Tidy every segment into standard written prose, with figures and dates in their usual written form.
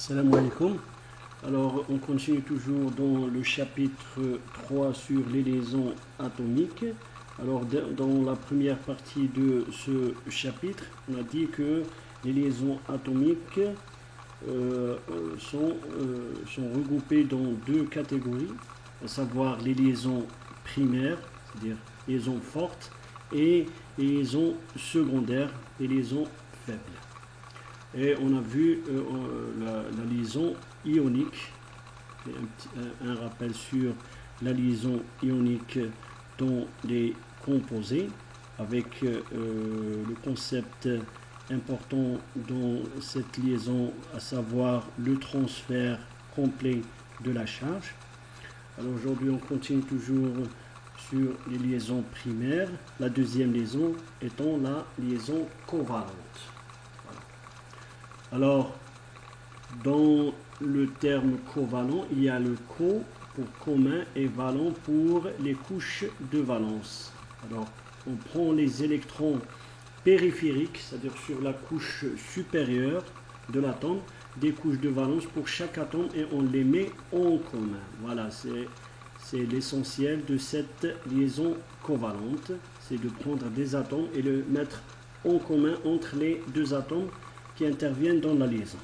Salam alaikum. Alors, on continue toujours dans le chapitre 3 sur les liaisons atomiques. Alors, dans la première partie de ce chapitre, on a dit que les liaisons atomiques sont regroupées dans deux catégories, à savoir les liaisons primaires, c'est-à-dire liaisons fortes, et les liaisons secondaires, les liaisons faibles. Et on a vu la liaison ionique, un rappel sur la liaison ionique dans les composés, avec le concept important dans cette liaison, à savoir le transfert complet de la charge. Alors aujourd'hui on continue toujours sur les liaisons primaires, la deuxième liaison étant la liaison covalente. Alors, dans le terme covalent, il y a le co pour commun et valent pour les couches de valence. Alors, on prend les électrons périphériques, c'est-à-dire sur la couche supérieure de l'atome, des couches de valence pour chaque atome et on les met en commun. Voilà, c'est l'essentiel de cette liaison covalente, c'est de prendre des atomes et le mettre en commun entre les deux atomes qui interviennent dans la liaison.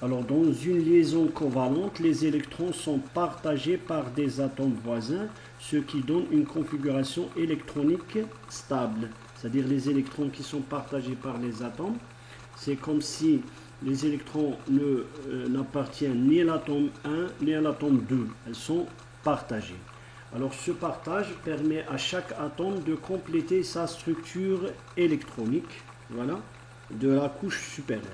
Alors dans une liaison covalente, les électrons sont partagés par des atomes voisins, ce qui donne une configuration électronique stable. C'est-à-dire les électrons qui sont partagés par les atomes, c'est comme si les électrons n'appartiennent ni à l'atome 1 ni à l'atome 2. Elles sont partagées. Alors ce partage permet à chaque atome de compléter sa structure électronique. Voilà. De la couche supérieure.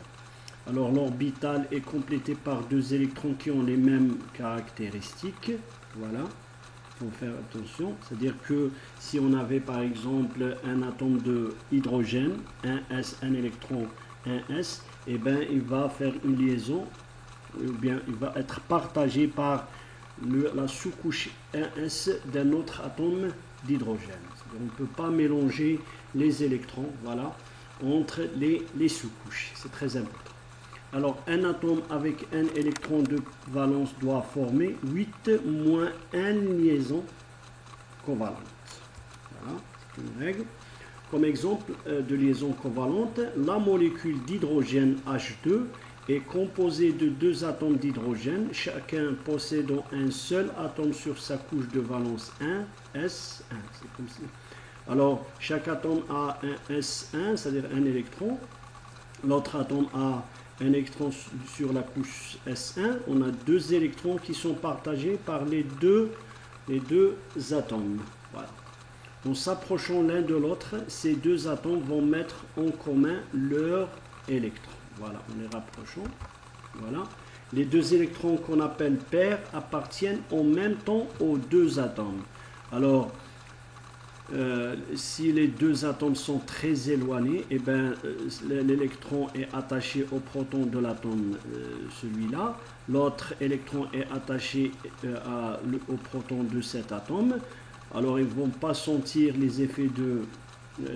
Alors l'orbital est complété par deux électrons qui ont les mêmes caractéristiques. Voilà, il faut faire attention. C'est-à-dire que si on avait par exemple un atome de hydrogène, 1s, un électron, 1s, et bien il va faire une liaison, ou bien il va être partagé par la sous-couche 1s d'un autre atome d'hydrogène. On ne peut pas mélanger les électrons, voilà, entre les sous-couches. C'est très important. Alors, un atome avec un électron de valence doit former 8 moins 1 liaison covalente. Voilà, c'est une règle. Comme exemple de liaison covalente, la molécule d'hydrogène H2 est composée de deux atomes d'hydrogène, chacun possédant un seul atome sur sa couche de valence 1, S1. C'est comme ça. Alors, chaque atome a un S1, c'est-à-dire un électron. L'autre atome a un électron sur la couche S1. On a deux électrons qui sont partagés par les deux atomes. Voilà. En s'approchant l'un de l'autre, ces deux atomes vont mettre en commun leurs électrons. Voilà, on les rapprochons. Voilà. Les deux électrons qu'on appelle paires appartiennent en même temps aux deux atomes. Alors, si les deux atomes sont très éloignés, eh ben, l'électron est attaché au proton de l'atome, celui-là. L'autre électron est attaché au proton de cet atome. Alors, ils ne vont pas sentir les effets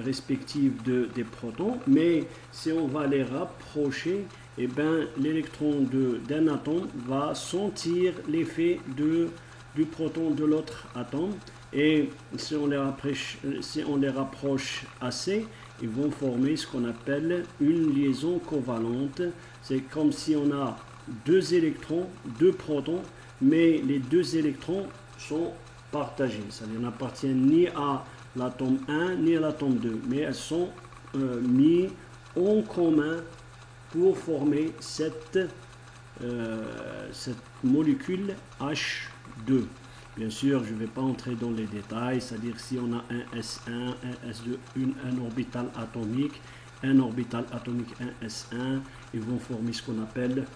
respectifs des protons, mais si on va les rapprocher, eh ben, l'électron d'un atome va sentir l'effet du proton de l'autre atome. Et si on les rapproche assez, ils vont former ce qu'on appelle une liaison covalente. C'est comme si on a deux électrons, deux protons, mais les deux électrons sont partagés. C'est-à-dire n'appartiennent ni à l'atome 1 ni à l'atome 2, mais elles sont mises en commun pour former cette molécule H2. Bien sûr, je ne vais pas entrer dans les détails, c'est-à-dire si on a un S1, un S2, un orbital atomique, un S1, ils vont former ce qu'on appelle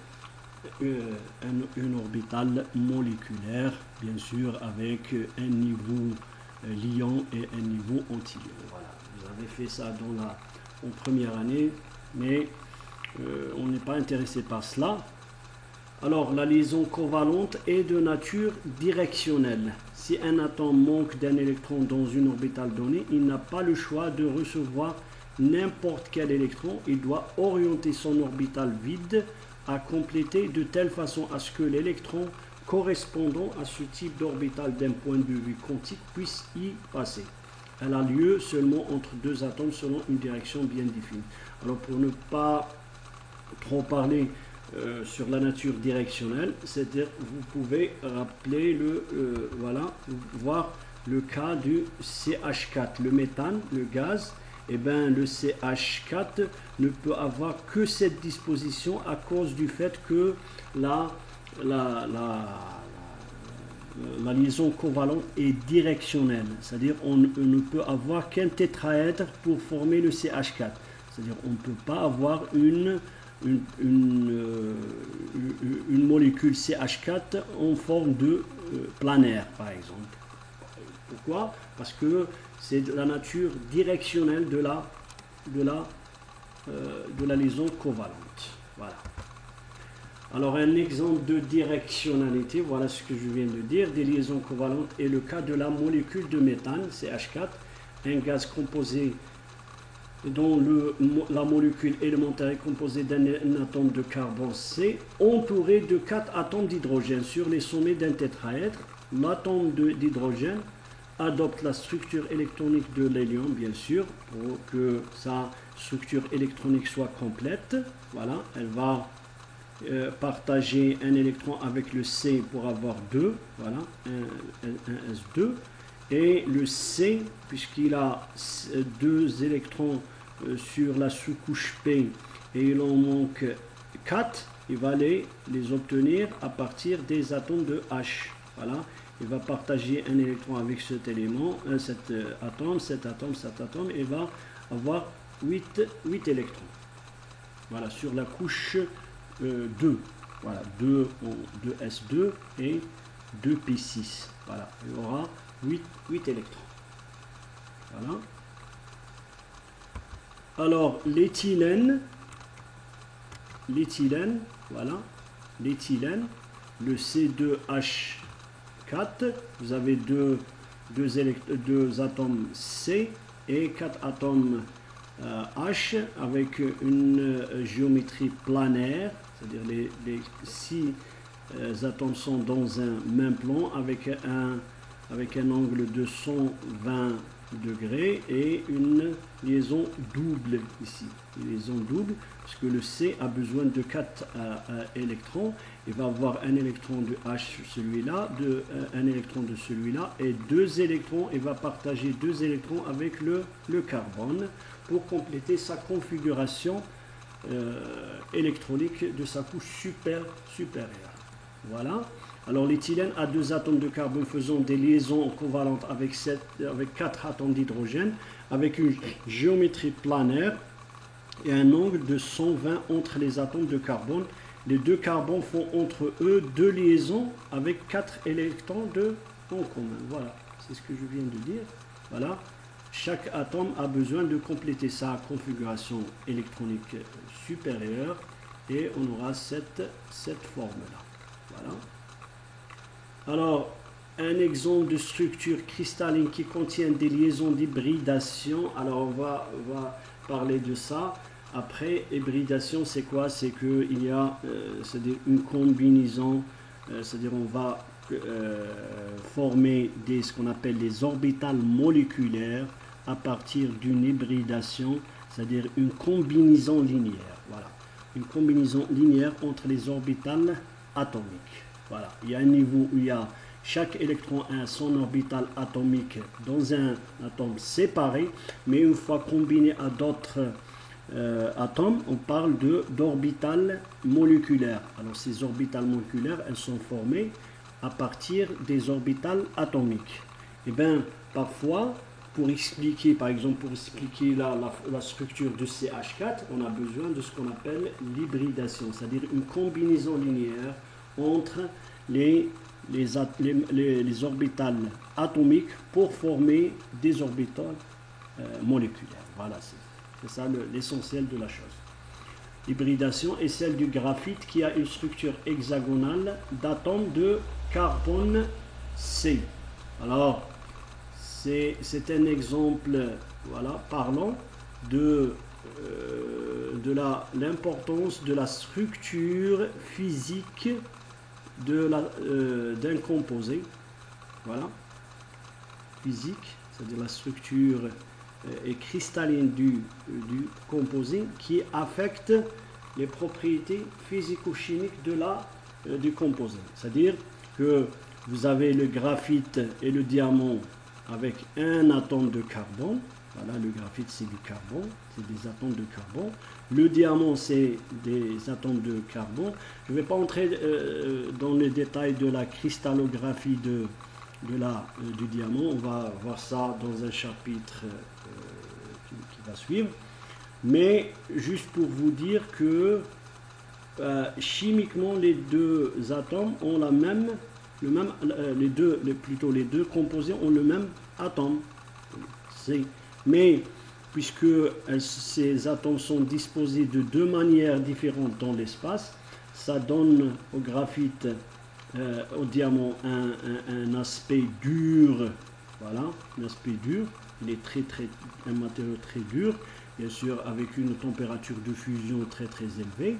un orbital moléculaire, bien sûr, avec un niveau liant et un niveau anti-liant. Voilà, vous avez fait ça en première année, mais on n'est pas intéressé par cela. Alors, la liaison covalente est de nature directionnelle. Si un atome manque d'un électron dans une orbitale donnée, il n'a pas le choix de recevoir n'importe quel électron. Il doit orienter son orbital vide à compléter de telle façon à ce que l'électron correspondant à ce type d'orbital d'un point de vue quantique puisse y passer. Elle a lieu seulement entre deux atomes selon une direction bien définie. Alors pour ne pas trop parler sur la nature directionnelle, c'est-à-dire vous pouvez rappeler voir le cas du CH4, le méthane, le gaz. Et bien le CH4 ne peut avoir que cette disposition à cause du fait que la liaison covalente est directionnelle, c'est-à-dire on ne peut avoir qu'un tétraèdre pour former le CH4, c'est-à-dire on ne peut pas avoir une molécule CH4 en forme de planaire par exemple. Pourquoi? Parce que c'est la nature directionnelle de la liaison covalente. Voilà. Alors un exemple de directionnalité, voilà ce que je viens de dire, des liaisons covalentes est le cas de la molécule de méthane, CH4, un gaz composé dont la molécule élémentaire est composée d'un atome de carbone C, entouré de 4 atomes d'hydrogène sur les sommets d'un tétraèdre. L'atome d'hydrogène adopte la structure électronique de l'hélium, bien sûr, pour que sa structure électronique soit complète. Voilà, elle va partager un électron avec le C pour avoir 2, voilà, un S2. Et le C, puisqu'il a 2 électrons sur la sous-couche P et il en manque 4, il va les obtenir à partir des atomes de H. Voilà. Il va partager un électron avec cet élément, cet atome, et va avoir 8 électrons. Voilà, sur la couche 2. Voilà, 2 S2 et 2 P6. Voilà, il y aura 8 électrons. Voilà. Alors, l'éthylène, voilà, l'éthylène, le C2H4, vous avez deux atomes C et 4 atomes H avec une géométrie planaire, c'est-à-dire les 6 atomes sont dans un même plan avec un angle de 120 degrés et une liaison double ici. Une liaison double, parce que le C a besoin de 4 électrons. Il va avoir un électron de H sur celui-là, un électron de celui-là, et 2 électrons. Il va partager 2 électrons avec le carbone pour compléter sa configuration électronique de sa couche supérieure. Voilà. Alors l'éthylène a 2 atomes de carbone faisant des liaisons covalentes avec 4 atomes d'hydrogène, avec une géométrie planaire et un angle de 120 entre les atomes de carbone. Les 2 carbones font entre eux 2 liaisons avec 4 électrons en commun. Voilà, c'est ce que je viens de dire. Voilà, chaque atome a besoin de compléter sa configuration électronique supérieure et on aura cette forme-là. Voilà. Alors, un exemple de structure cristalline qui contient des liaisons d'hybridation. Alors, on va parler de ça. Après, hybridation, c'est quoi? C'est qu'il y a c'est-à-dire une combinaison, c'est-à-dire on va former ce qu'on appelle des orbitales moléculaires à partir d'une hybridation, c'est-à-dire une combinaison linéaire. Voilà, une combinaison linéaire entre les orbitales atomiques. Voilà, il y a un niveau où il y a chaque électron a son orbital atomique dans un atome séparé, mais une fois combiné à d'autres atomes, on parle d'orbitales moléculaires. Alors ces orbitales moléculaires, elles sont formées à partir des orbitales atomiques. Et bien, parfois, pour expliquer, par exemple, pour expliquer la structure de CH4, on a besoin de ce qu'on appelle l'hybridation, c'est-à-dire une combinaison linéaire entre les orbitales atomiques pour former des orbitales moléculaires. Voilà, c'est ça l'essentiel de la chose. L'hybridation est celle du graphite qui a une structure hexagonale d'atomes de carbone C. Alors, c'est un exemple, voilà, parlant de l'importance de la structure physique d'un composé. Voilà. Physique, c'est-à-dire la structure et cristalline du composé qui affecte les propriétés physico-chimiques du composé. C'est-à-dire que vous avez le graphite et le diamant avec un atome de carbone. Voilà, le graphite c'est du carbone, c'est des atomes de carbone. Le diamant c'est des atomes de carbone. Je ne vais pas entrer dans les détails de la cristallographie du diamant. On va voir ça dans un chapitre qui va suivre. Mais juste pour vous dire que chimiquement les deux atomes ont les deux composés ont le même atome. Mais puisque ces atomes sont disposés de deux manières différentes dans l'espace, ça donne au graphite, au diamant, un aspect dur. Voilà, un aspect dur. Il est un matériau très dur, bien sûr avec une température de fusion très élevée.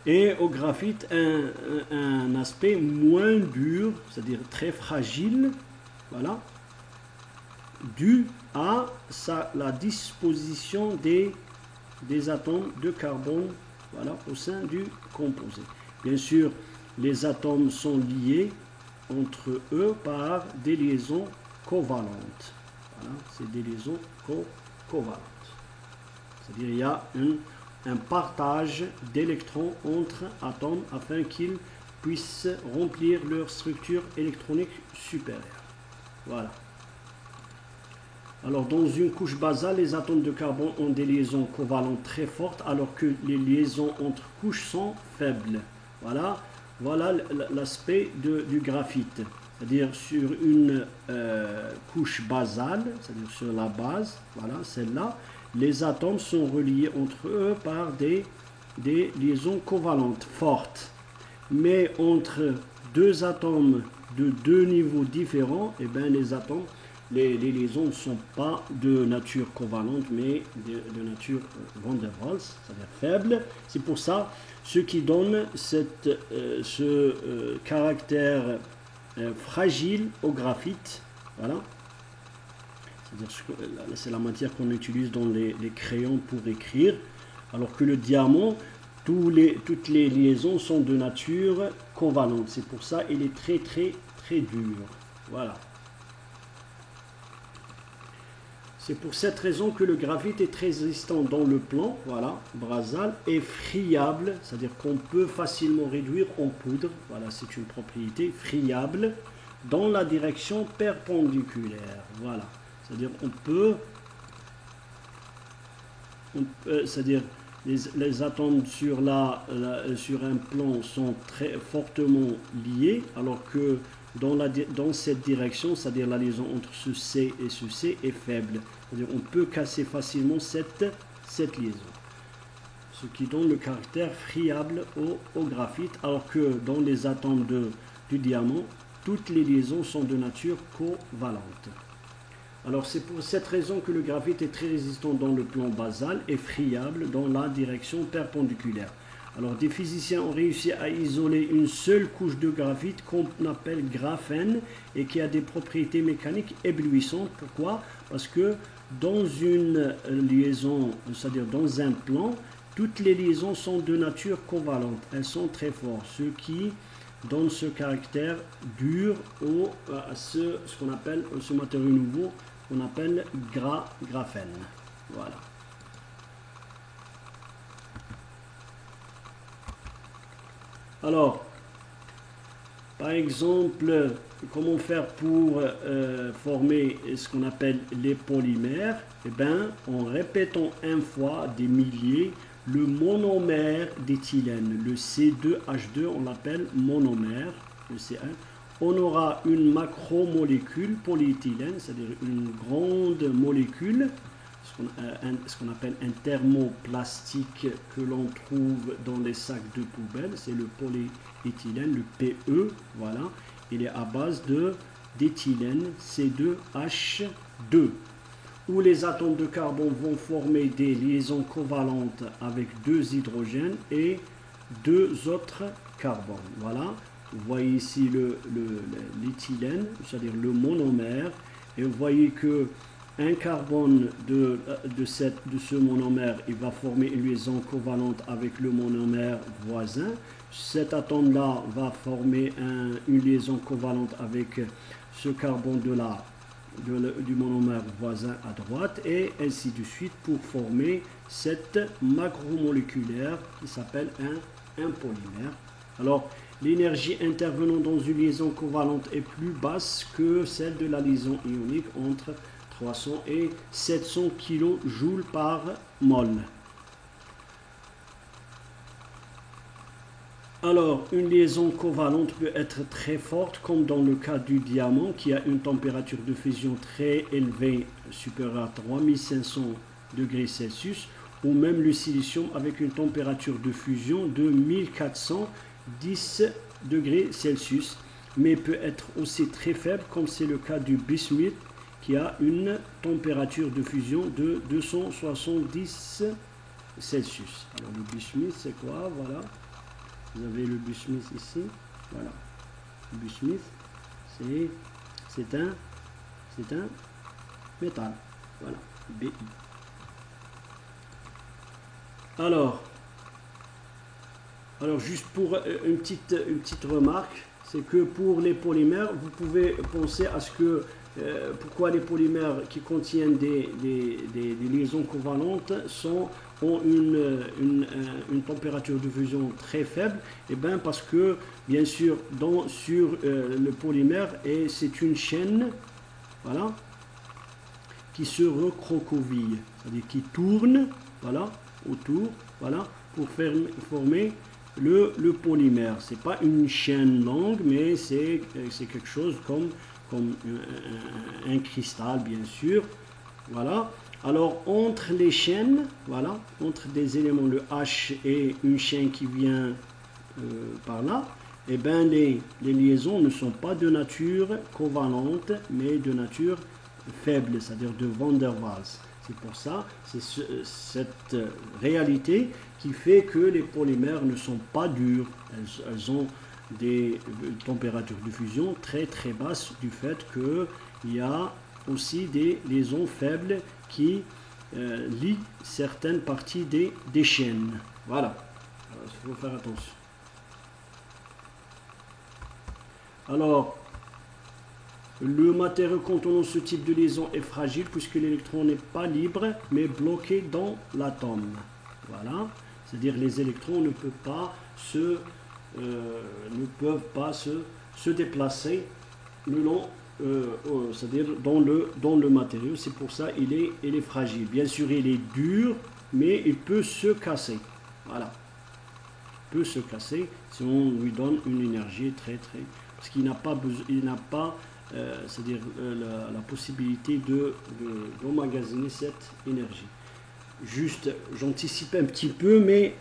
Et au graphite, un aspect moins dur, c'est-à-dire très fragile. Voilà. Dû à la disposition des atomes de carbone, voilà, au sein du composé. Bien sûr, les atomes sont liés entre eux par des liaisons covalentes. Voilà, c'est des liaisons covalentes. C'est-à-dire qu'il y a un partage d'électrons entre atomes afin qu'ils puissent remplir leur structure électronique supérieure. Voilà. Alors, dans une couche basale, les atomes de carbone ont des liaisons covalentes très fortes, alors que les liaisons entre couches sont faibles. Voilà l'aspect du graphite. C'est-à-dire sur une couche basale, c'est-à-dire sur la base, voilà, celle-là, les atomes sont reliés entre eux par des liaisons covalentes fortes. Mais entre deux atomes de deux niveaux différents, eh bien, les liaisons ne sont pas de nature covalente, mais de nature van der Waals, c'est-à-dire faible. C'est pour ça ce qui donne ce caractère fragile au graphite. Voilà. C'est la matière qu'on utilise dans les crayons pour écrire, alors que le diamant, toutes les liaisons sont de nature covalente. C'est pour ça qu'il est très dur. Voilà. C'est pour cette raison que le graphite est très résistant dans le plan, voilà, basal, et friable, c'est-à-dire qu'on peut facilement réduire en poudre, voilà, c'est une propriété friable, dans la direction perpendiculaire, voilà. C'est-à-dire c'est-à-dire les atomes sur un plan sont très fortement liés, alors que dans cette direction, c'est-à-dire la liaison entre ce C et ce C est faible. C'est-à-dire on peut casser facilement cette liaison. Ce qui donne le caractère friable au graphite, alors que dans les atomes du diamant, toutes les liaisons sont de nature covalente. Alors c'est pour cette raison que le graphite est très résistant dans le plan basal et friable dans la direction perpendiculaire. Alors des physiciens ont réussi à isoler une seule couche de graphite qu'on appelle graphène et qui a des propriétés mécaniques éblouissantes. Pourquoi? Parce que dans une liaison, c'est-à-dire dans un plan, toutes les liaisons sont de nature covalente. Elles sont très fortes, ce qui donne ce caractère dur à ce qu'on appelle, ce matériau nouveau, qu'on appelle graphène. Voilà. Alors, par exemple, comment faire pour former ce qu'on appelle les polymères? Eh bien, en répétant une fois des milliers, le monomère d'éthylène, le C2H2, on l'appelle monomère, le C1. On aura une macromolécule polyéthylène, c'est-à-dire une grande molécule, ce qu'on appelle un thermoplastique que l'on trouve dans les sacs de poubelle, c'est le polyéthylène, le PE, voilà. Il est à base d'éthylène C2H2. où les atomes de carbone vont former des liaisons covalentes avec 2 hydrogènes et 2 autres carbones. Voilà, vous voyez ici l'éthylène, c'est-à-dire le monomère, et vous voyez que un carbone de ce monomère, il va former une liaison covalente avec le monomère voisin. Cet atome-là va former une liaison covalente avec ce carbone du monomère voisin à droite, et ainsi de suite pour former cette macromoléculaire qui s'appelle un polymère. Alors, l'énergie intervenant dans une liaison covalente est plus basse que celle de la liaison ionique, entre 300 et 700 kJ par mol. Alors, une liaison covalente peut être très forte, comme dans le cas du diamant, qui a une température de fusion très élevée, supérieure à 3500 degrés Celsius, ou même le silicium avec une température de fusion de 1410 degrés Celsius, mais peut être aussi très faible, comme c'est le cas du bismuth, qui a une température de fusion de 270 Celsius. Alors, le bismuth, c'est quoi? Voilà. Vous avez le bismuth ici, voilà. Le bismuth, c'est un métal, voilà, Bi. Alors juste pour une petite remarque, c'est que pour les polymères, vous pouvez penser à ce que pourquoi les polymères qui contiennent des liaisons covalentes ont une température de fusion très faible. Et bien parce que bien sûr sur le polymère, et c'est une chaîne, voilà, qui se recroqueville, c'est-à-dire qui tourne, voilà, autour, voilà, pour former le polymère. C'est pas une chaîne longue, mais c'est quelque chose comme un cristal, bien sûr. Voilà. Alors, entre les chaînes, voilà, entre des éléments, le H et une chaîne qui vient par là, et bien les liaisons ne sont pas de nature covalente, mais de nature faible, c'est-à-dire de Van der Waals. C'est pour ça, c'est cette réalité qui fait que les polymères ne sont pas durs. Elles ont des températures de fusion très très basses du fait qu'il y a aussi des liaisons faibles qui lient certaines parties des chaînes. Voilà, il faut faire attention. Alors, le matériau contenant ce type de liaison est fragile puisque l'électron n'est pas libre mais bloqué dans l'atome. Voilà, c'est-à-dire les électrons ne peuvent pas se déplacer le long, c'est-à-dire dans le matériau. C'est pour ça il est fragile. Bien sûr, il est dur, mais il peut se casser. Voilà, il peut se casser si on lui donne une énergie très parce qu'il n'a pas c'est-à-dire la possibilité d'emmagasiner cette énergie. Juste, j'anticipe un petit peu, mais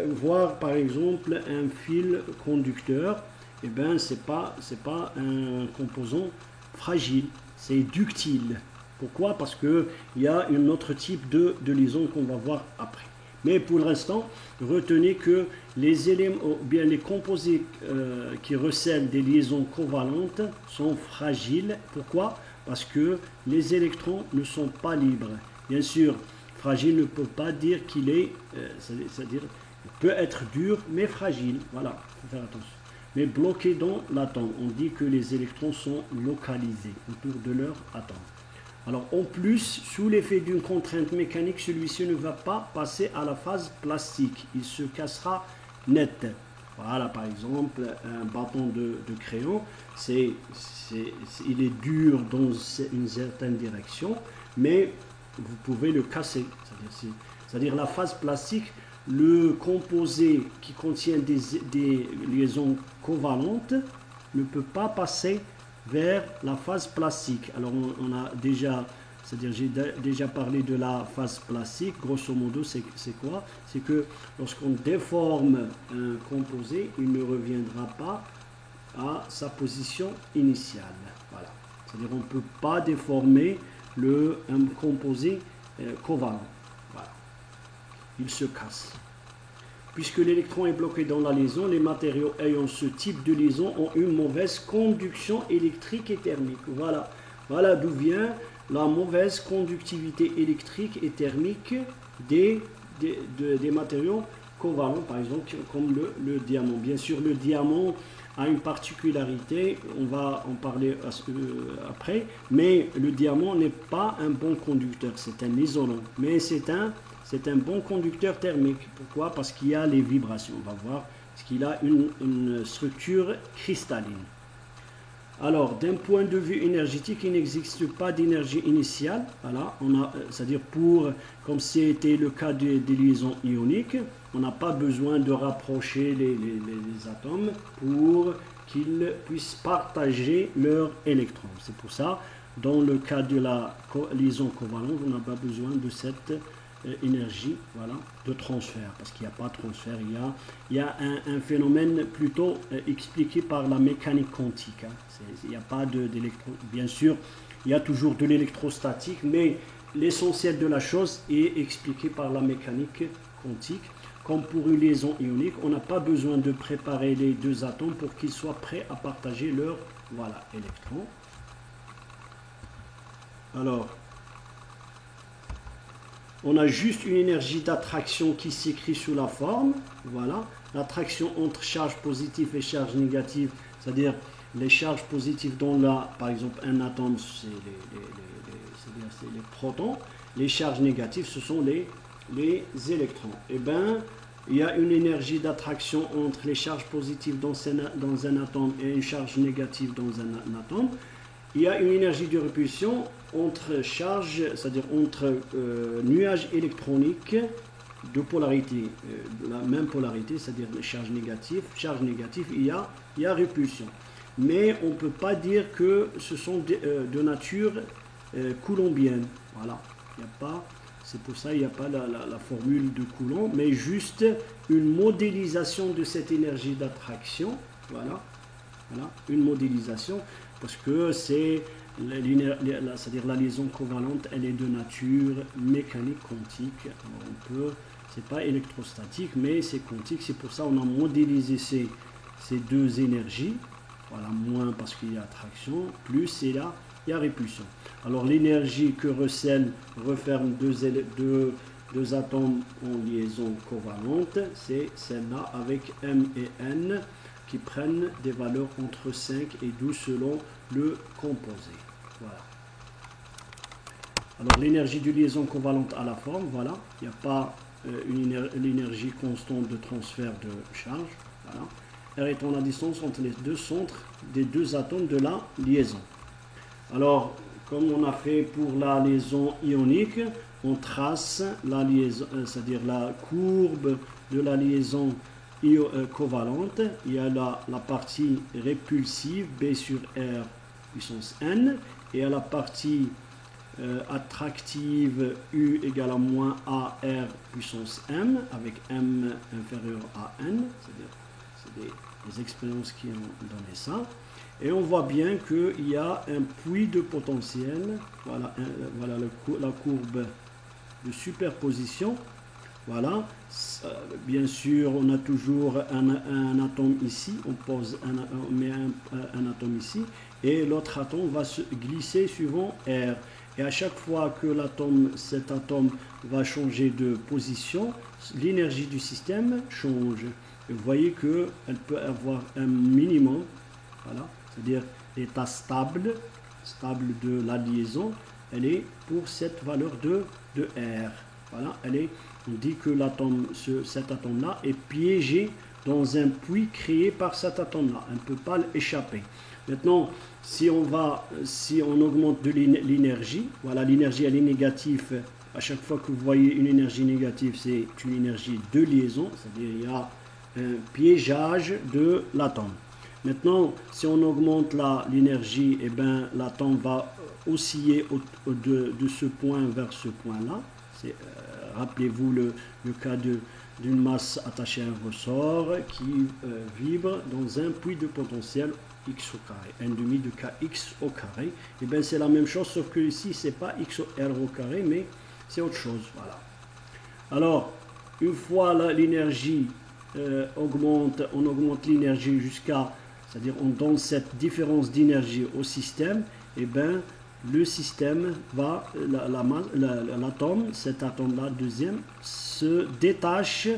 voir par exemple un fil conducteur, eh ben c'est pas un composant fragile, c'est ductile. Pourquoi? Parce que il y a un autre type de liaison qu'on va voir après. Mais pour l'instant, retenez que les éléments, ou bien les composés qui recèlent des liaisons covalentes sont fragiles. Pourquoi? Parce que les électrons ne sont pas libres. Bien sûr, fragile ne peut pas dire qu'il est, c'est-à-dire il peut être dur, mais fragile. Voilà, il faut faire attention. Mais bloqué dans l'atome, on dit que les électrons sont localisés autour de leur atome. Alors en plus, sous l'effet d'une contrainte mécanique, celui-ci ne va pas passer à la phase plastique. Il se cassera net. Voilà, par exemple, un bâton de crayon, il est dur dans une certaine direction, mais vous pouvez le casser. C'est-à-dire la phase plastique, le composé qui contient des liaisons covalentes ne peut pas passer vers la phase plastique. Alors on a déjà, c'est-à-dire j'ai déjà parlé de la phase plastique. Grosso modo, c'est quoi? C'est que lorsqu'on déforme un composé, il ne reviendra pas à sa position initiale. Voilà. C'est-à-dire on ne peut pas déformer un composé covalent. Voilà. Il se casse. Puisque l'électron est bloqué dans la liaison, les matériaux ayant ce type de liaison ont une mauvaise conduction électrique et thermique. Voilà, voilà d'où vient la mauvaise conductivité électrique et thermique des matériaux covalents, par exemple comme le diamant. Bien sûr, le diamant a une particularité, on va en parler après, mais le diamant n'est pas un bon conducteur, c'est un isolant, mais c'est un bon conducteur thermique. Pourquoi? Parce qu'il y a les vibrations, on va voir, parce qu'il a une structure cristalline. Alors, d'un point de vue énergétique, il n'existe pas d'énergie initiale, voilà, c'est-à-dire comme c'était le cas des liaisons ioniques, on n'a pas besoin de rapprocher les atomes pour qu'ils puissent partager leurs électrons. C'est pour ça, dans le cas de la liaison covalente, on n'a pas besoin de cette énergie, voilà, de transfert, parce qu'il n'y a pas de transfert, il y a un phénomène plutôt expliqué par la mécanique quantique. Il n'y a pas d'électron, bien sûr, il y a toujours de l'électrostatique, mais l'essentiel de la chose est expliqué par la mécanique quantique. Comme pour une liaison ionique, on n'a pas besoin de préparer les deux atomes pour qu'ils soient prêts à partager leurs électrons. Alors, on a juste une énergie d'attraction qui s'écrit sous la forme, voilà, l'attraction entre charges positives et charges négatives, c'est-à-dire les charges positives dont là, par exemple, un atome, c'est les protons, les charges négatives, ce sont les électrons. Eh bien, il y a une énergie d'attraction entre les charges positives dans un atome et une charge négative dans un atome. Il y a une énergie de répulsion entre charges, c'est-à-dire entre nuages électroniques de polarité, de la même polarité, c'est-à-dire les charges négatives. Charge négative, il y a répulsion. Mais on ne peut pas dire que ce sont de nature coulombienne. Voilà, il n'y a pas. C'est pour ça qu'il n'y a pas la formule de Coulomb, mais juste une modélisation de cette énergie d'attraction. Voilà, une modélisation, parce que c'est-à-dire la liaison covalente, elle est de nature mécanique quantique. C'est pas électrostatique, mais c'est quantique. C'est pour ça qu'on a modélisé ces deux énergies. Voilà, moins parce qu'il y a attraction, plus il y a répulsion. Alors l'énergie que referme deux atomes en liaison covalente, c'est celle-là avec M et N qui prennent des valeurs entre 5 et 12 selon le composé. Voilà. Alors l'énergie de liaison covalente à la forme, voilà, il n'y a pas l'énergie constante de transfert de charge. Voilà. R étant la distance entre les deux centres des deux atomes de la liaison. Alors, comme on a fait pour la liaison ionique, on trace la liaison, c'est-à-dire la courbe de la liaison covalente. Il y a la partie répulsive, B sur R puissance N, et à la partie attractive, U égale à moins AR puissance M, avec M inférieur à N, c'est des expériences qui ont donné ça. Et on voit bien qu'il y a un puits de potentiel. Voilà, la courbe de superposition. Voilà. Bien sûr, on a toujours un atome ici. On met un atome ici. Et l'autre atome va se glisser suivant R. Et à chaque fois que cet atome va changer de position, l'énergie du système change. Et vous voyez qu'elle peut avoir un minimum. Voilà. C'est-à-dire l'état stable de la liaison, elle est pour cette valeur de R. Voilà, on dit que cet atome-là est piégé dans un puits créé par cet atome-là. Elle ne peut pas l'échapper. Maintenant, si on augmente de l'énergie, voilà, l'énergie elle est négative. À chaque fois que vous voyez une énergie négative, c'est une énergie de liaison, c'est-à-dire il y a un piégeage de l'atome. Maintenant, si on augmente l'énergie, eh ben, l'atome va osciller de ce point vers ce point-là. Rappelez-vous le cas d'une masse attachée à un ressort qui vibre dans un puits de potentiel x au carré, n demi de kx au carré. Et bien c'est la même chose, sauf que ici c'est pas x r au carré, mais c'est autre chose. Voilà. Alors, une fois l'énergie augmente, on augmente l'énergie jusqu'à, c'est-à-dire on donne cette différence d'énergie au système, et bien le système va, l'atome, cet atome-là, deuxième, se détache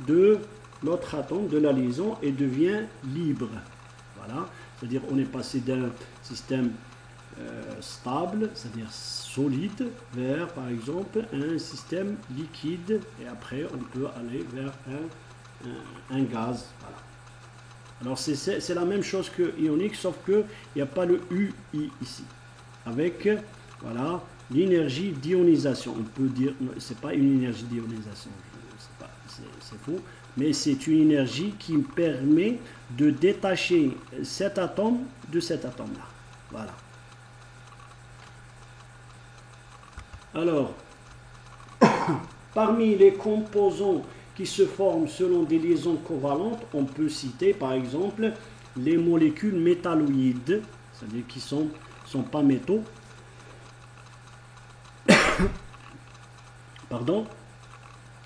de l'autre atome, de la liaison, et devient libre. Voilà, c'est-à-dire on est passé d'un système stable, c'est-à-dire solide, vers par exemple un système liquide, et après on peut aller vers un gaz. Voilà. Alors c'est la même chose que ionique, sauf qu'il n'y a pas le UI ici. Avec voilà l'énergie d'ionisation. On peut dire, c'est pas une énergie d'ionisation, c'est faux, mais c'est une énergie qui permet de détacher cet atome de cet atome-là. Voilà. Alors, parmi les composants qui se forment selon des liaisons covalentes, on peut citer par exemple les molécules métalloïdes, c'est-à-dire qui sont pas métaux. Pardon,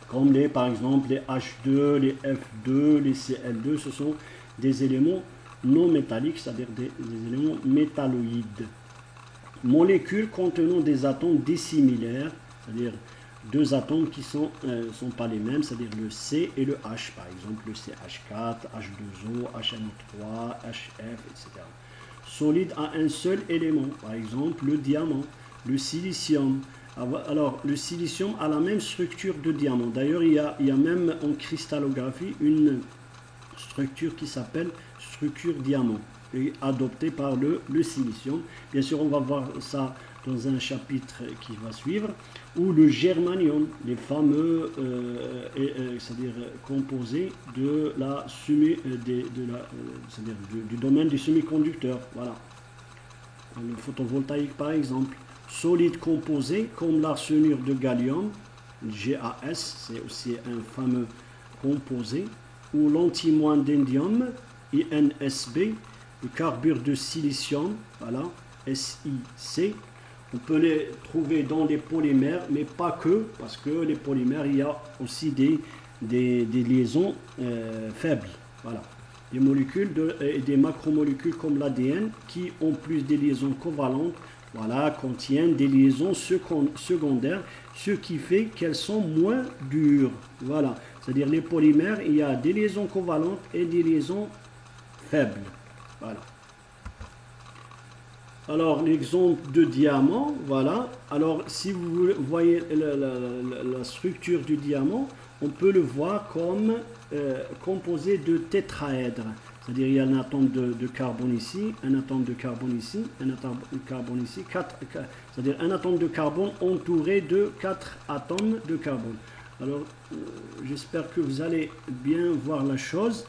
comme par exemple les H2, les F2, les Cl2, ce sont des éléments non métalliques, c'est-à-dire des éléments métalloïdes. Molécules contenant des atomes dissimilaires, c'est-à-dire deux atomes qui sont pas les mêmes, c'est-à-dire le C et le H, par exemple le CH4, H2O, HNO3, HF, etc. Solide à un seul élément, par exemple le diamant, le silicium. Alors le silicium a la même structure de diamant. D'ailleurs il y a même en cristallographie une structure qui s'appelle structure diamant, adoptée par le silicium. Bien sûr on va voir ça dans un chapitre qui va suivre, ou le germanium, les fameux c'est-à-dire composés de la c'est-à-dire du domaine du semi-conducteur. Voilà, le photovoltaïque par exemple. Solides composés comme l'arsenure de gallium, GaS, c'est aussi un fameux composé, ou l'antimoine-d'indium, INSB, le carbure de silicium, voilà, SiC. On peut les trouver dans les polymères, mais pas que, parce que les polymères, il y a aussi des liaisons faibles. Voilà. Des molécules et des macromolécules comme l'ADN qui ont plus des liaisons covalentes, voilà, contiennent des liaisons secondaires, ce qui fait qu'elles sont moins dures. Voilà. C'est-à-dire les polymères, il y a des liaisons covalentes et des liaisons faibles. Voilà. Alors, l'exemple de diamant, voilà. Alors, si vous voyez la structure du diamant, on peut le voir comme composé de tétraèdres. C'est-à-dire, il y a un atome de carbone ici, un atome de carbone ici, un atome de carbone ici, c'est-à-dire un atome de carbone entouré de 4 atomes de carbone. Alors, j'espère que vous allez bien voir la chose.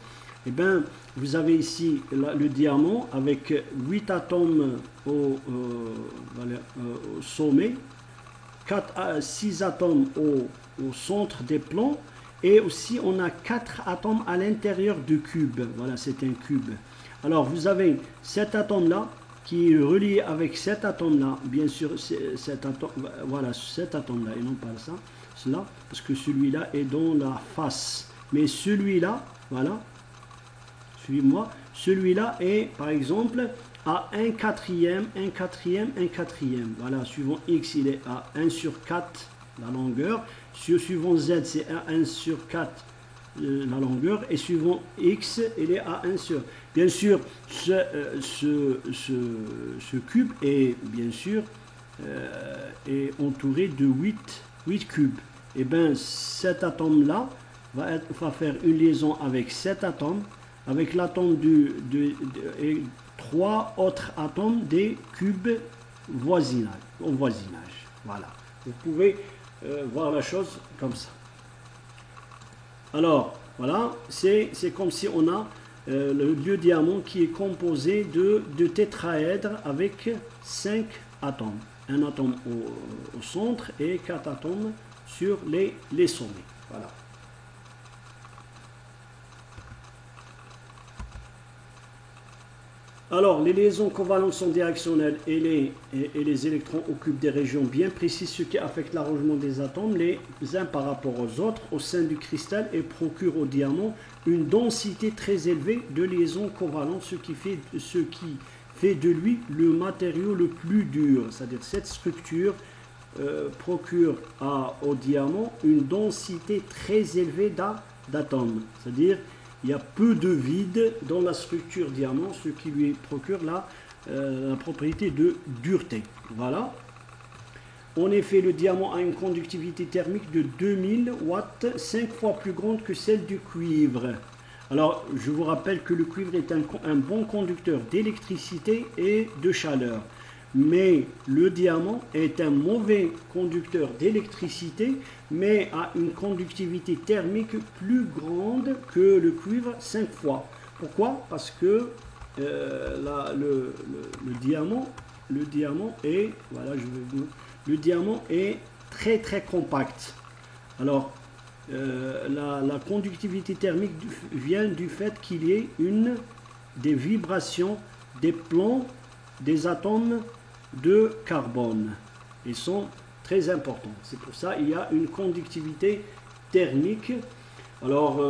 Eh bien, vous avez ici le diamant avec 8 atomes au sommet, 6 atomes au centre des plans, et aussi on a 4 atomes à l'intérieur du cube. Voilà, c'est un cube. Alors, vous avez cet atome-là qui est relié avec cet atome-là, bien sûr, cet atome, voilà, cet atome-là, et non pas cela, parce que celui-là est dans la face. Mais celui-là, voilà, suivez-moi, celui-là est, par exemple, à 1 quatrième, 1 quatrième, 1 quatrième. Voilà, suivant X, il est à 1 sur 4 la longueur. Suivant Z, c'est à 1 sur 4 la longueur. Et suivant X, il est à 1 sur... Bien sûr, ce cube est, bien sûr, est entouré de 8 cubes. Et bien, cet atome-là va faire une liaison avec cet atome, avec l'atome et 3 autres atomes des cubes au voisinage. Voilà. Vous pouvez voir la chose comme ça. Alors, voilà, c'est comme si on a le diamant qui est composé de tétraèdres avec 5 atomes. Un atome au centre et 4 atomes sur les sommets. Voilà. Alors, les liaisons covalentes sont directionnelles et les électrons occupent des régions bien précises, ce qui affecte l'arrangement des atomes les uns par rapport aux autres au sein du cristal et procure au diamant une densité très élevée de liaisons covalentes, ce qui fait de lui le matériau le plus dur. C'est-à-dire cette structure procure au diamant une densité très élevée d'atomes. C'est-à-dire il y a peu de vide dans la structure diamant, ce qui lui procure la propriété de dureté. Voilà. En effet, le diamant a une conductivité thermique de 2000 watts, 5 fois plus grande que celle du cuivre. Alors, je vous rappelle que le cuivre est un bon conducteur d'électricité et de chaleur. Mais le diamant est un mauvais conducteur d'électricité, mais a une conductivité thermique plus grande que le cuivre 5 fois. Pourquoi? Parce que le diamant est, voilà, le diamant est très très compact. Alors, la conductivité thermique vient du fait qu'il y ait des vibrations des plans des atomes de carbone. Ils sont très importants. C'est pour ça qu'il y a une conductivité thermique. Alors,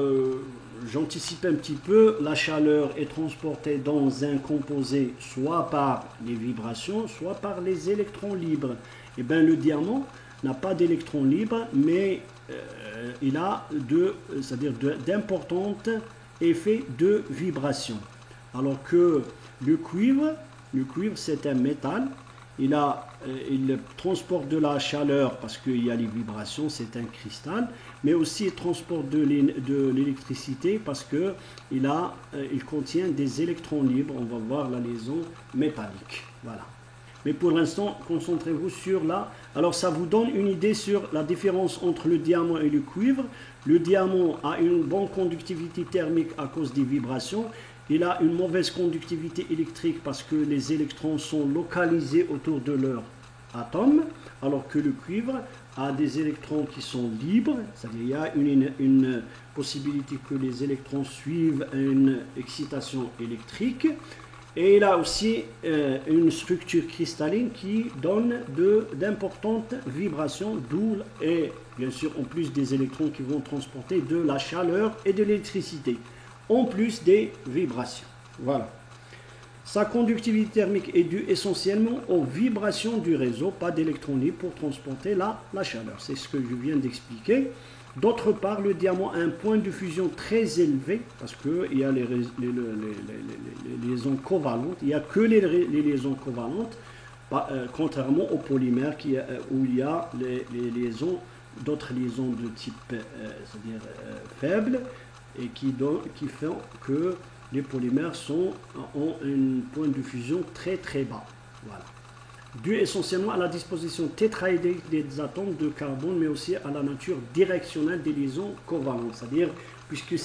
j'anticipe un petit peu, la chaleur est transportée dans un composé soit par les vibrations, soit par les électrons libres. Et bien, le diamant n'a pas d'électrons libres, mais il a d'importants effets de vibration. Alors que le cuivre c'est un métal. Il transporte de la chaleur parce qu'il y a les vibrations, c'est un cristal, mais aussi il transporte de l'électricité parce qu'il contient des électrons libres. On va voir la liaison métallique. Voilà. Mais pour l'instant, concentrez-vous sur là. Alors ça vous donne une idée sur la différence entre le diamant et le cuivre. Le diamant a une bonne conductivité thermique à cause des vibrations. Il a une mauvaise conductivité électrique parce que les électrons sont localisés autour de leur atome, alors que le cuivre a des électrons qui sont libres, c'est-à-dire il y a une possibilité que les électrons suivent une excitation électrique, et il a aussi une structure cristalline qui donne d'importantes vibrations, d'où, et bien sûr en plus des électrons qui vont transporter de la chaleur et de l'électricité, en plus des vibrations. Voilà. Sa conductivité thermique est due essentiellement aux vibrations du réseau, pas d'électrons libres pour transporter la chaleur. C'est ce que je viens d'expliquer. D'autre part, le diamant a un point de fusion très élevé, parce qu'il y a les liaisons covalentes. Il n'y a que les liaisons covalentes, contrairement au polymère où il y a d'autres liaisons de type c'est-à-dire faible, et qui font que les polymères ont un point de fusion très très bas. Voilà. Dû essentiellement à la disposition tétraédrique des atomes de carbone, mais aussi à la nature directionnelle des liaisons covalentes. C'est-à-dire, puisque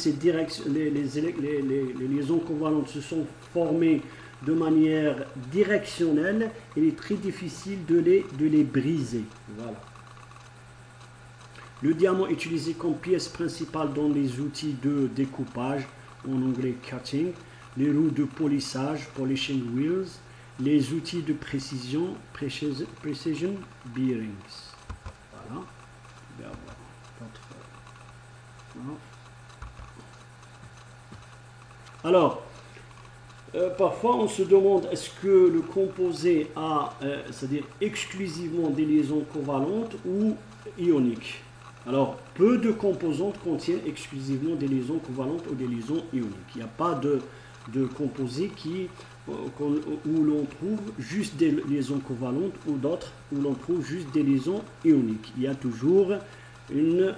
les liaisons covalentes se sont formées de manière directionnelle, il est très difficile de les briser. Voilà. Le diamant est utilisé comme pièce principale dans les outils de découpage, en anglais cutting, les roues de polissage, polishing wheels, les outils de precision bearings. Voilà. Alors, parfois on se demande est-ce que le composé a, c'est-à-dire exclusivement des liaisons covalentes ou ioniques. Alors, peu de composantes contiennent exclusivement des liaisons covalentes ou des liaisons ioniques. Il n'y a pas de composés où l'on trouve juste des liaisons covalentes ou d'autres où l'on trouve juste des liaisons ioniques. Il y a toujours une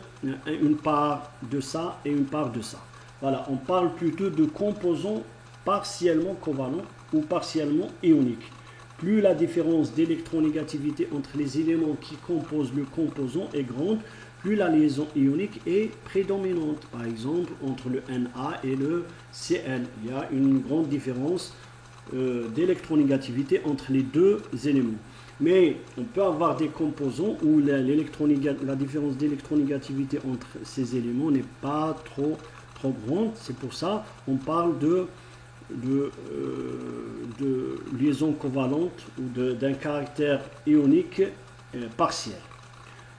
part de ça et une part de ça. Voilà, on parle plutôt de composants partiellement covalents ou partiellement ioniques. Plus la différence d'électronégativité entre les éléments qui composent le composant est grande, plus la liaison ionique est prédominante. Par exemple, entre le Na et le Cl, il y a une grande différence d'électronégativité entre les deux éléments. Mais on peut avoir des composants où la différence d'électronégativité entre ces éléments n'est pas trop grande. C'est pour ça qu'on parle de de liaison covalente ou d'un caractère ionique partiel.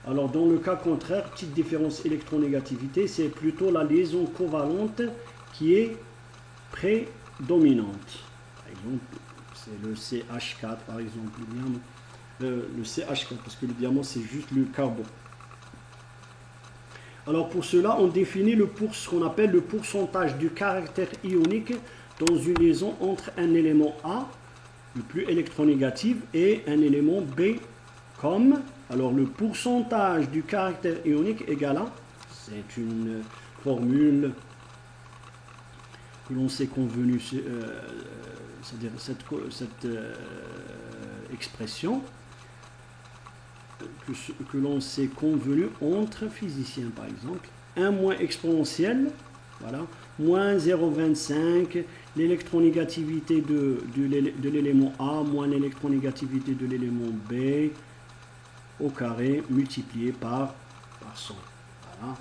Alors dans le cas contraire, petite différence électronégativité, c'est plutôt la liaison covalente qui est prédominante. Par exemple, c'est le CH4 par exemple, le CH4 parce que le diamant c'est juste le carbone. Alors pour cela, on définit ce qu'on appelle le pourcentage du caractère ionique dans une liaison entre un élément A, le plus électronégatif, et un élément B, comme, alors le pourcentage du caractère ionique égale à, c'est une formule que l'on s'est convenu, c'est-à-dire cette expression, que l'on s'est convenu entre physiciens par exemple, 1 moins exponentielle, voilà, moins 0,25, l'électronégativité de l'élément A moins l'électronégativité de l'élément B au carré multiplié par 100, voilà,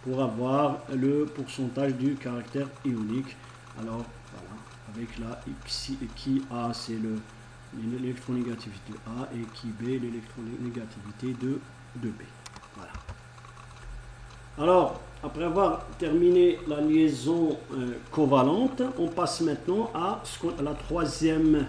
pour avoir le pourcentage du caractère ionique. Alors voilà, avec la qui A c'est l'électronégativité A et qui B l'électronégativité de B. Voilà. Alors, après avoir terminé la liaison covalente, on passe maintenant à la troisième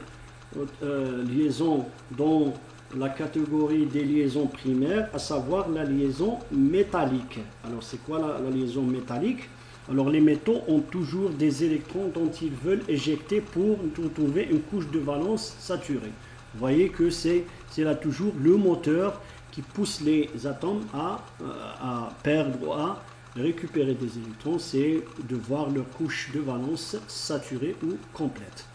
liaison dans la catégorie des liaisons primaires, à savoir la liaison métallique. Alors, c'est quoi la liaison métallique? Alors, les métaux ont toujours des électrons dont ils veulent éjecter pour trouver une couche de valence saturée. Vous voyez que c'est là toujours le moteur qui pousse les atomes à perdre ou à récupérer des électrons, c'est de voir leur couche de valence saturée ou complète.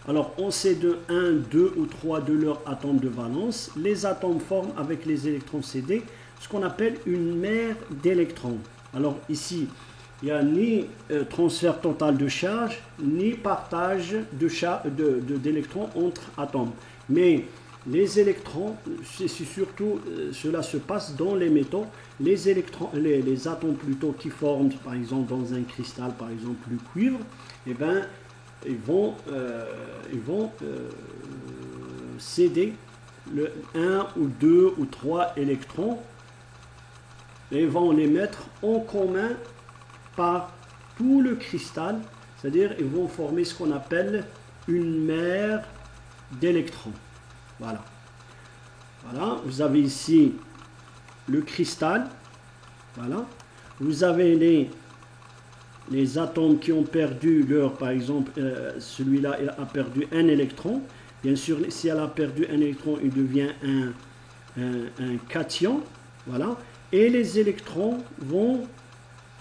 Alors, on sait de 1, 2 ou 3 de leurs atomes de valence, les atomes forment avec les électrons cédés ce qu'on appelle une mer d'électrons. Alors ici, il n'y a ni transfert total de charge, ni partage d'électrons entre atomes. Mais les électrons, c'est surtout, cela se passe dans les métaux. Les atomes plutôt qui forment, par exemple, dans un cristal, par exemple, le cuivre, eh ben, ils vont céder le 1 ou 2 ou 3 électrons et vont les mettre en commun par tout le cristal, c'est-à-dire ils vont former ce qu'on appelle une mer d'électrons. Voilà. Voilà, vous avez ici le cristal. Voilà. Vous avez les atomes qui ont perdu leur, par exemple, celui-là a perdu un électron. Bien sûr, si elle a perdu un électron, il devient un cation. Voilà. Et les électrons vont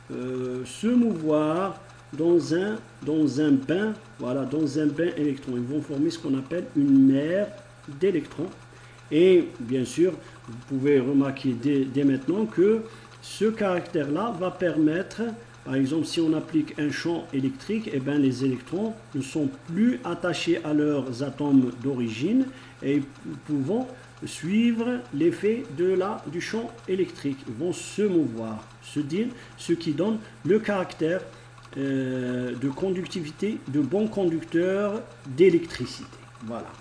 se mouvoir dans un bain, voilà, dans un bain électron. Ils vont former ce qu'on appelle une mer d'électrons. Et bien sûr, vous pouvez remarquer dès maintenant que ce caractère-là va permettre, par exemple, si on applique un champ électrique, eh bien, les électrons ne sont plus attachés à leurs atomes d'origine et pouvant suivre l'effet du champ électrique. Ils vont se mouvoir, ce qui donne le caractère de conductivité de bon conducteur d'électricité. Voilà.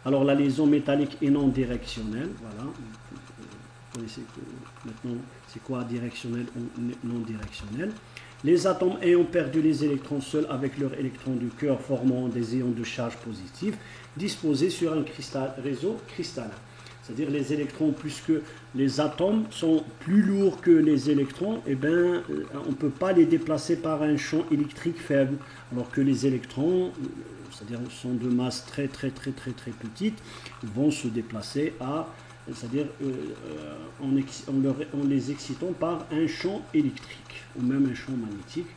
Alors la liaison métallique est non directionnelle. Voilà. Vous connaissez maintenant c'est quoi directionnel ou non directionnel. Les atomes ayant perdu les électrons seuls avec leurs électrons du cœur formant des ions de charge positive disposés sur un réseau cristallin. C'est-à-dire les électrons, puisque les atomes sont plus lourds que les électrons, eh bien, on ne peut pas les déplacer par un champ électrique faible, alors que les électrons, c'est-à-dire sont de masse très petite, vont se déplacer c'est-à-dire en les excitant par un champ électrique, ou même un champ magnétique.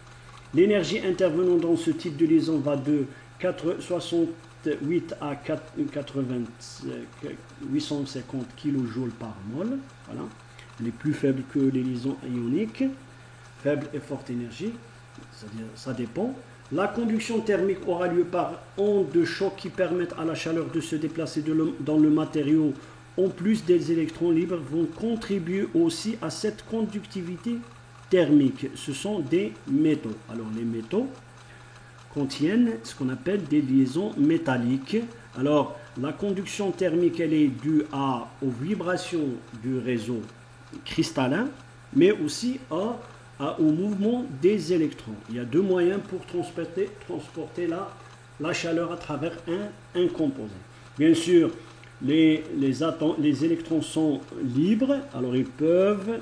L'énergie intervenant dans ce type de liaison va de 68 à 850 kJ par mol. Voilà. Elle est plus faible que les liaisons ioniques. Faible et forte énergie, c'est-à-dire ça dépend. La conduction thermique aura lieu par ondes de choc qui permettent à la chaleur de se déplacer dans le matériau. En plus, des électrons libres vont contribuer aussi à cette conductivité thermique. Ce sont des métaux. Alors les métaux contiennent ce qu'on appelle des liaisons métalliques. Alors, la conduction thermique, elle est due aux vibrations du réseau cristallin, mais aussi au mouvement des électrons. Il y a deux moyens pour transporter la chaleur à travers un composant. Bien sûr, les électrons sont libres, alors ils peuvent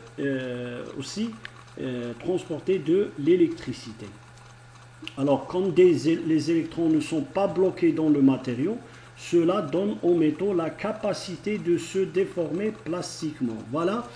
aussi transporter de l'électricité. Alors, quand les électrons ne sont pas bloqués dans le matériau, cela donne aux métaux la capacité de se déformer plastiquement. Voilà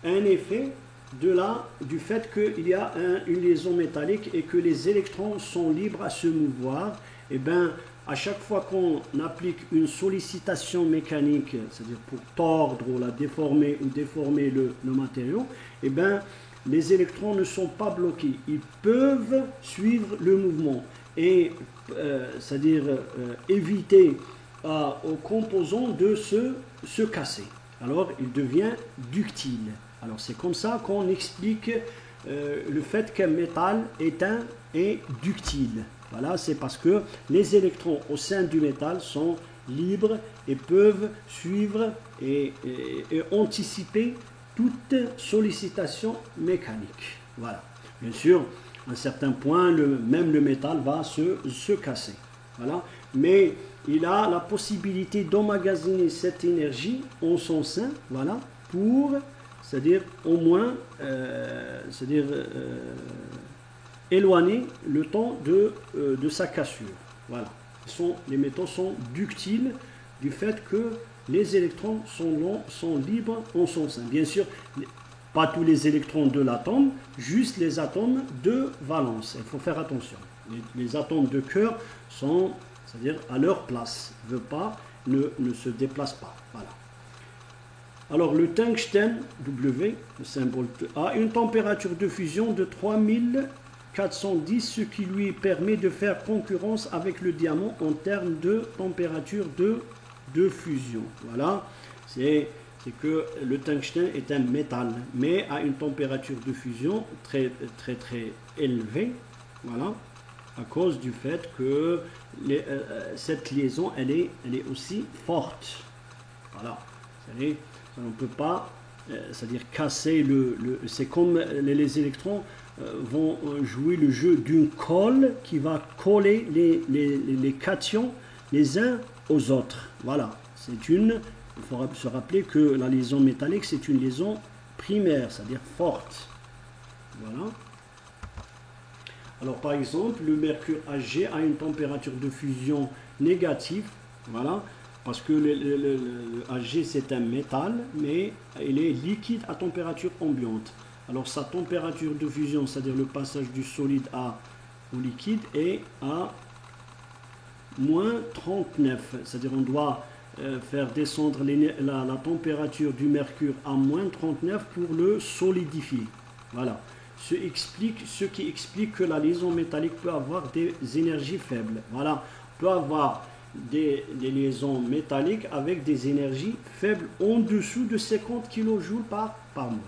un effet du fait qu'il y a une liaison métallique et que les électrons sont libres à se mouvoir. Et bien, à chaque fois qu'on applique une sollicitation mécanique, c'est-à-dire pour tordre ou la déformer ou déformer le matériau, et bien, les électrons ne sont pas bloqués. Ils peuvent suivre le mouvement et c'est-à-dire éviter aux composants de se casser. Alors, il devient ductile. Alors, c'est comme ça qu'on explique le fait qu'un métal est ductile. Voilà, c'est parce que les électrons au sein du métal sont libres et peuvent suivre et anticiper toute sollicitation mécanique. Voilà. Bien sûr, à un certain point, même le métal va se casser. Voilà. Mais il a la possibilité d'emmagasiner cette énergie en son sein, voilà, pour, c'est-à-dire au moins, éloigner le temps de sa cassure. Voilà. Les métaux sont ductiles du fait que les électrons sont libres en son sein. Bien sûr, pas tous les électrons de l'atome, juste les atomes de valence. Il faut faire attention. Les atomes de cœur sont, c'est-à-dire à leur place, ne se déplacent pas. Voilà. Alors le tungstène, W, le symbole a une température de fusion de 3410, ce qui lui permet de faire concurrence avec le diamant en termes de température de fusion. Voilà, c'est que le tungstène est un métal, mais à une température de fusion très élevée. Voilà, à cause du fait que cette liaison, elle est aussi forte. Voilà, on ne peut pas, c'est-à-dire casser c'est comme les électrons vont jouer le jeu d'une colle qui va coller les cations les uns aux autres. Voilà, il faut se rappeler que la liaison métallique, c'est une liaison primaire, c'est-à-dire forte. Voilà. Alors par exemple, le mercure Hg a une température de fusion négative, voilà, parce que le Hg c'est un métal, mais il est liquide à température ambiante. Alors sa température de fusion, c'est-à-dire le passage du solide au liquide, est à moins 39, c'est-à-dire on doit faire descendre la température du mercure à moins 39 pour le solidifier. Voilà. Ce qui explique que la liaison métallique peut avoir des énergies faibles. Voilà, on peut avoir des liaisons métalliques avec des énergies faibles en dessous de 50 kJ par mol.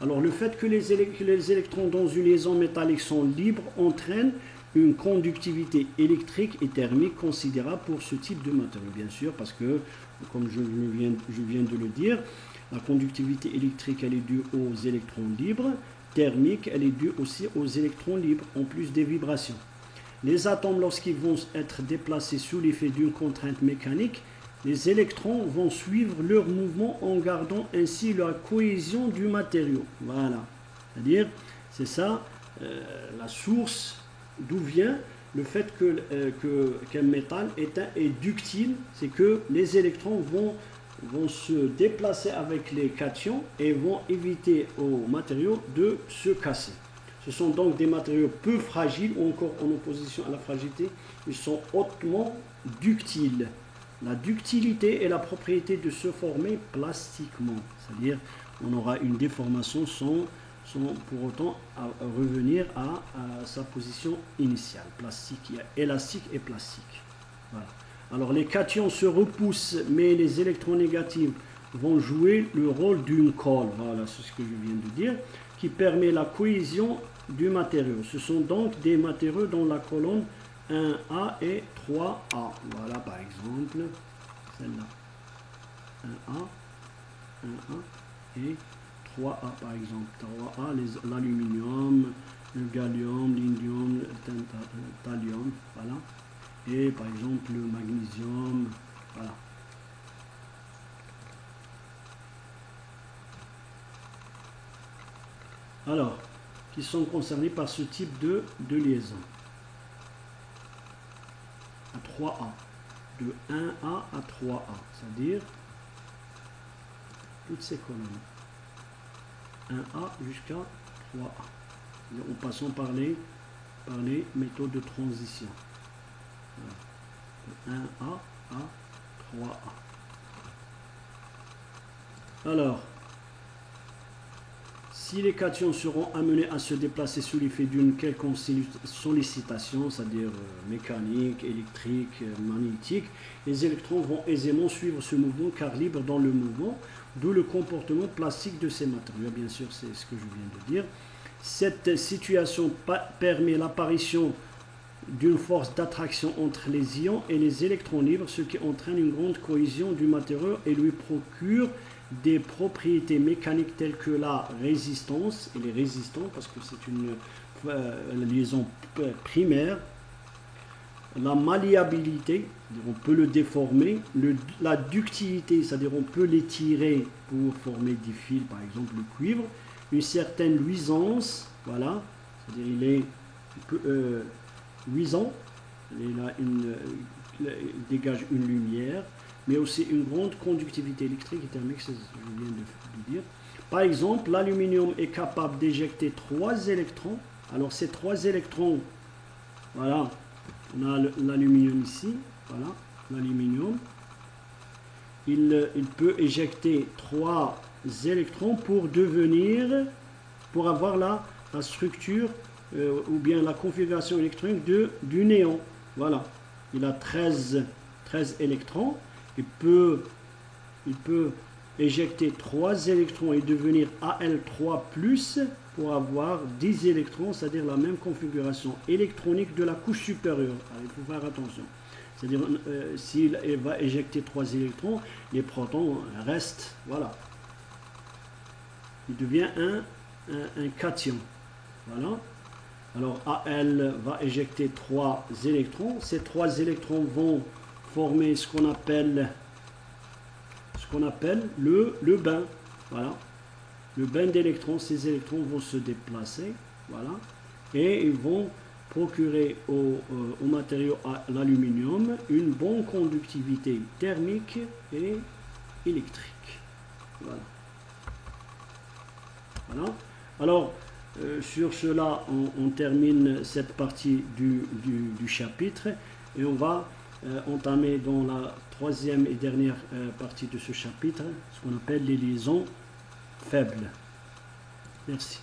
Alors le fait que les électrons dans une liaison métallique sont libres entraîne une conductivité électrique et thermique considérable pour ce type de matériau. Bien sûr, parce que, comme je viens de le dire, la conductivité électrique, elle est due aux électrons libres. Thermique, elle est due aussi aux électrons libres, en plus des vibrations. Les atomes, lorsqu'ils vont être déplacés sous l'effet d'une contrainte mécanique, les électrons vont suivre leur mouvement en gardant ainsi la cohésion du matériau. Voilà. C'est-à-dire, c'est ça la source d'où vient le fait qu'un métal est ductile, c'est que les électrons vont se déplacer avec les cations et vont éviter aux matériaux de se casser. Ce sont donc des matériaux peu fragiles ou encore en opposition à la fragilité, ils sont hautement ductiles. La ductilité est la propriété de se former plastiquement, c'est-à-dire on aura une déformation sans pour autant revenir à sa position initiale, plastique, élastique et plastique. Voilà. Alors les cations se repoussent, mais les électrons négatifs vont jouer le rôle d'une colle, voilà, c'est ce que je viens de dire, qui permet la cohésion du matériau. Ce sont donc des matériaux dont la colonne 1A et 3A. Voilà par exemple celle-là. 1A, 1A et 3A par exemple. 3A, l'aluminium, le gallium, l'indium, le thallium. Voilà. Et par exemple le magnésium. Voilà. Alors, qui sont concernés par ce type de liaison. À 3A. De 1A à 3A. C'est-à-dire toutes ces colonnes. 1A jusqu'à 3A. En passant par les méthodes de transition. Voilà. De 1A à 3A. Alors, si les cations seront amenés à se déplacer sous l'effet d'une quelconque sollicitation, c'est-à-dire mécanique, électrique, magnétique, les électrons vont aisément suivre ce mouvement car libres dans le mouvement, d'où le comportement plastique de ces matériaux. Bien sûr, c'est ce que je viens de dire. Cette situation permet l'apparition d'une force d'attraction entre les ions et les électrons libres, ce qui entraîne une grande cohésion du matériau et lui procure des propriétés mécaniques telles que la résistance, et les résistants parce que c'est une liaison primaire, la malléabilité, on peut le déformer, la ductilité, c'est-à-dire on peut l'étirer pour former des fils, par exemple le cuivre, une certaine luisance, voilà, c'est-à-dire il est luisant, il dégage une lumière, mais aussi une grande conductivité électrique et thermique, je viens de dire. Par exemple, l'aluminium est capable d'éjecter 3 électrons. Alors ces 3 électrons, voilà, on a l'aluminium ici, voilà, l'aluminium. Il peut éjecter 3 électrons pour avoir la structure ou bien la configuration électronique du néon. Voilà, il a 13 électrons. Il peut éjecter 3 électrons et devenir Al3+, pour avoir 10 électrons, c'est-à-dire la même configuration électronique de la couche supérieure. Alors, il faut faire attention. C'est-à-dire, s'il va éjecter 3 électrons, les protons restent, voilà. Il devient un cation. Voilà. Alors, Al va éjecter 3 électrons. Ces 3 électrons vont former ce qu'on appelle le bain. Voilà. Le bain d'électrons, ces électrons vont se déplacer. Voilà. Et ils vont procurer au matériau à l'aluminium une bonne conductivité thermique et électrique. Voilà. Voilà. Alors, sur cela, on termine cette partie du chapitre et on va entamer dans la 3e et dernière partie de ce chapitre ce qu'on appelle les liaisons faibles. Merci.